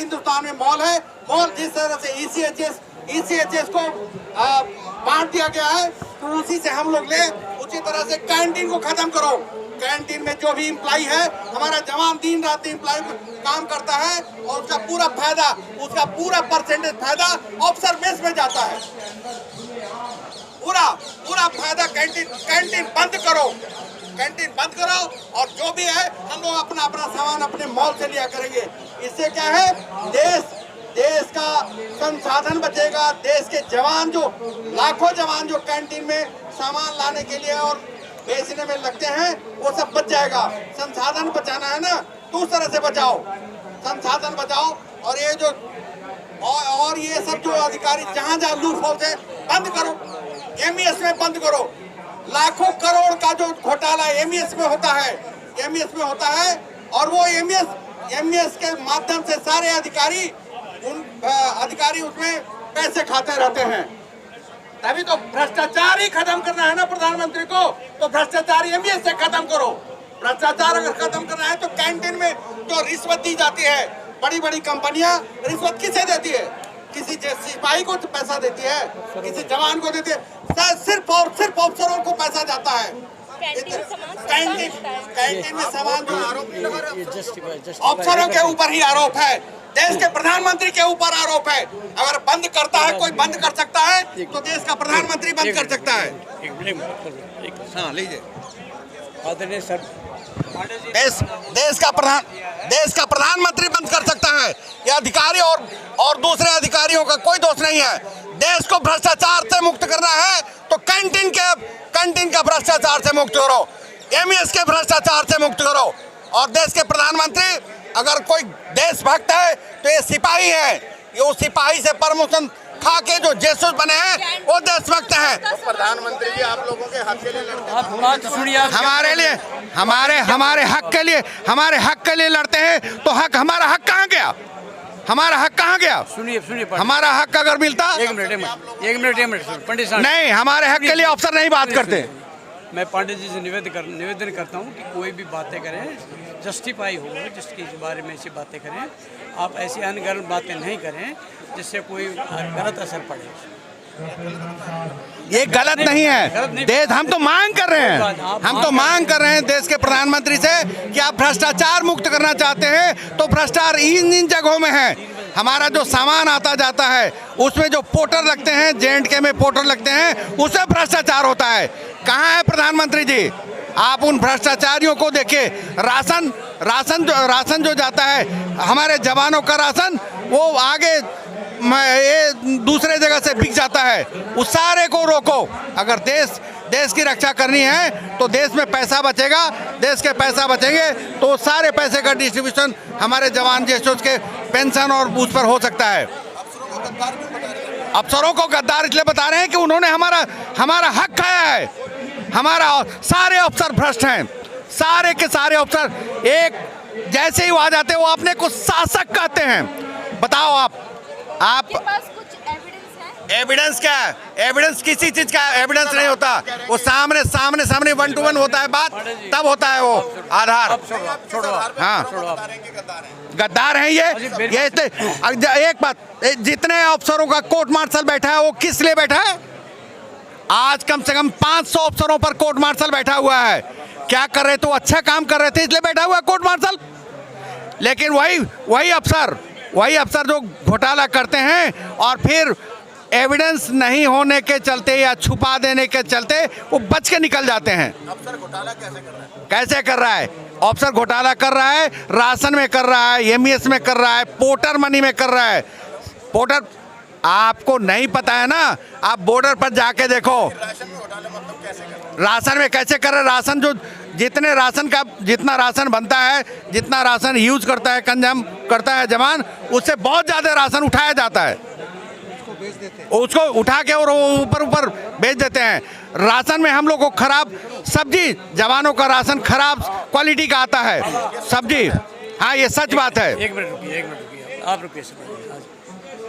हिंदुस्तान में मॉल है, मॉल जिस तरह से ईसीएचएस को बांट दिया गया है, तो उसी से हम लोग ले, उसी तरह से कैंटीन को खत्म करो। कैंटीन में जो भी एम्प्लॉय है, हमारा जवान दिन रात एम्प्लॉय काम करता है और उसका पूरा फायदा, उसका पूरा परसेंटेज फायदा ऑफिसर बेस में जाता है। पूरा फायदा कैंटीन बंद करो, कैंटीन बंद करो और जो भी है हम लोग अपना सामान अपने मॉल से लिया करेंगे। इससे क्या है, देश का संसाधन बचेगा। देश के जवान जो लाखों जवान जो कैंटीन में सामान लाने के लिए और बेचने में लगते हैं, वो सब बच जाएगा। संसाधन बचाना है ना, तो उस तरह से बचाओ, संसाधन बचाओ। और ये जो और ये सब जो अधिकारी जहाँ लूट होल है, बंद करो, एमईएस में बंद करो। लाखों करोड़ का जो घोटाला एमईएस में होता है, और वो एमईएस के माध्यम से सारे अधिकारी उसमें पैसे खाते रहते हैं। तभी तो भ्रष्टाचार ही खत्म करना है ना प्रधानमंत्री को, तो भ्रष्टाचार एमईएस से खत्म करो। भ्रष्टाचार अगर खत्म करना है तो कैंटीन में जो रिश्वत दी जाती है, बड़ी बड़ी कंपनियां रिश्वत किसे देती है? किसी सिपाही को पैसा देती है, किसी जवान को देती है, सिर्फ और सिर्फ अफसरों को पैसा जाता है। कैंटीन में सामान जो आरोप अफसरों के ऊपर ही आरोप है, देश के प्रधानमंत्री के ऊपर आरोप है। अगर बंद करता है कोई, बंद कर सकता है तो देश का प्रधानमंत्री बंद कर सकता है। हाँ लीजिए, देश का प्रधानमंत्री बंद कर सकता है। ये अधिकारी और दूसरे अधिकारियों का कोई दोष नहीं है। देश को भ्रष्टाचार से मुक्त करना है तो कैंटीन का भ्रष्टाचार से मुक्त करो, एमईएस के भ्रष्टाचार से मुक्त करो। और देश के प्रधानमंत्री अगर कोई देशभक्त है तो ये सिपाही है, ये उस सिपाही से प्रमोशन खा के जो जेसूस बने हैं वो देशभक्त हैं। तो प्रधानमंत्री जी आप लोगों के हक के लिए लड़ते हैं, आप बात सुनिए, हमारे लिए हमारे हक के लिए लड़ते हैं, तो हमारा हक कहाँ गया? हमारा हक कहाँ गया? सुनिए हमारा हक अगर मिलता, एक मिनट पंडित साहब, नहीं, हमारे हक के लिए अफसर नहीं बात करते। मैं पंडित जी से निवेदन करता हूँ कि कोई भी बातें करें जस्टिफाई हो, जिसके बारे में ऐसी बातें करें। आप ऐसी अनगढ़ बातें नहीं करें जिससे कोई गलत असर पड़े। ये गलत नहीं है। देश हम तो मांग कर रहे हैं देश के प्रधानमंत्री से कि आप भ्रष्टाचार मुक्त करना चाहते हैं तो भ्रष्टाचार इन जगहों में है। हमारा जो सामान आता जाता है उसमें जो पोर्टर लगते हैं, J&K में पोर्टर लगते हैं, उससे भ्रष्टाचार होता है। कहाँ है प्रधानमंत्री जी? आप उन भ्रष्टाचारियों को देखिए। राशन जो जाता है, हमारे जवानों का राशन, वो आगे ये दूसरे जगह से बिक जाता है। उस सारे को रोको। अगर देश की रक्षा करनी है तो देश में पैसा बचेगा, देश के पैसा बचेंगे तो सारे पैसे का डिस्ट्रीब्यूशन हमारे जवान जैसे के पेंशन और उस पर हो सकता है। अफसरों को गद्दार इसलिए बता रहे हैं कि उन्होंने हमारा हक खाया है। हमारा सारे अफसर भ्रष्ट हैं, सारे के सारे अफसर एक जैसे ही आ जाते हैं वो अपने को शासक कहते हैं। बताओ आप के पास कुछ एविडेंस है? एविडेंस क्या है? एविडेंस किसी चीज का एविडेंस नहीं होता। वो सामने 1 to 1 होता है, बात तब होता है वो आधार। हाँ, गद्दार हैं ये एक बात, जितने अफसरों का कोर्ट मार्शल बैठा है वो किस लिए बैठा है? आज कम से कम 500 अफसरों पर कोर्ट मार्शल बैठा हुआ है। क्या कर रहे? तो अच्छा काम कर रहे थे इसलिए बैठा हुआ है कोर्ट मार्शल। लेकिन वही अफसर जो घोटाला करते हैं और फिर एविडेंस नहीं होने के चलते या छुपा देने के चलते वो बच के निकल जाते हैं। अफसर घोटाला कैसे कर रहा है? अफसर घोटाला कर रहा है, राशन में कर रहा है, एमईएस में कर रहा है, पोर्टर मनी में कर रहा है। पोर्टर आपको नहीं पता है ना, आप बॉर्डर पर जाके देखो। राशन में घोटाला मतलब कैसे कर रहे हैं? राशन में कैसे कर रहे? राशन जो जितना राशन बनता है, जितना राशन यूज करता है, कंज्यूम करता है जवान, उससे बहुत ज़्यादा राशन उठाया जाता है, उसको उठा के और ऊपर बेच देते हैं। राशन में हम लोग को खराब सब्जी, जवानों का राशन खराब क्वालिटी का आता है सब्जी। हाँ, ये सच बात है। एक मिनट रुकिए, आप रुकिए।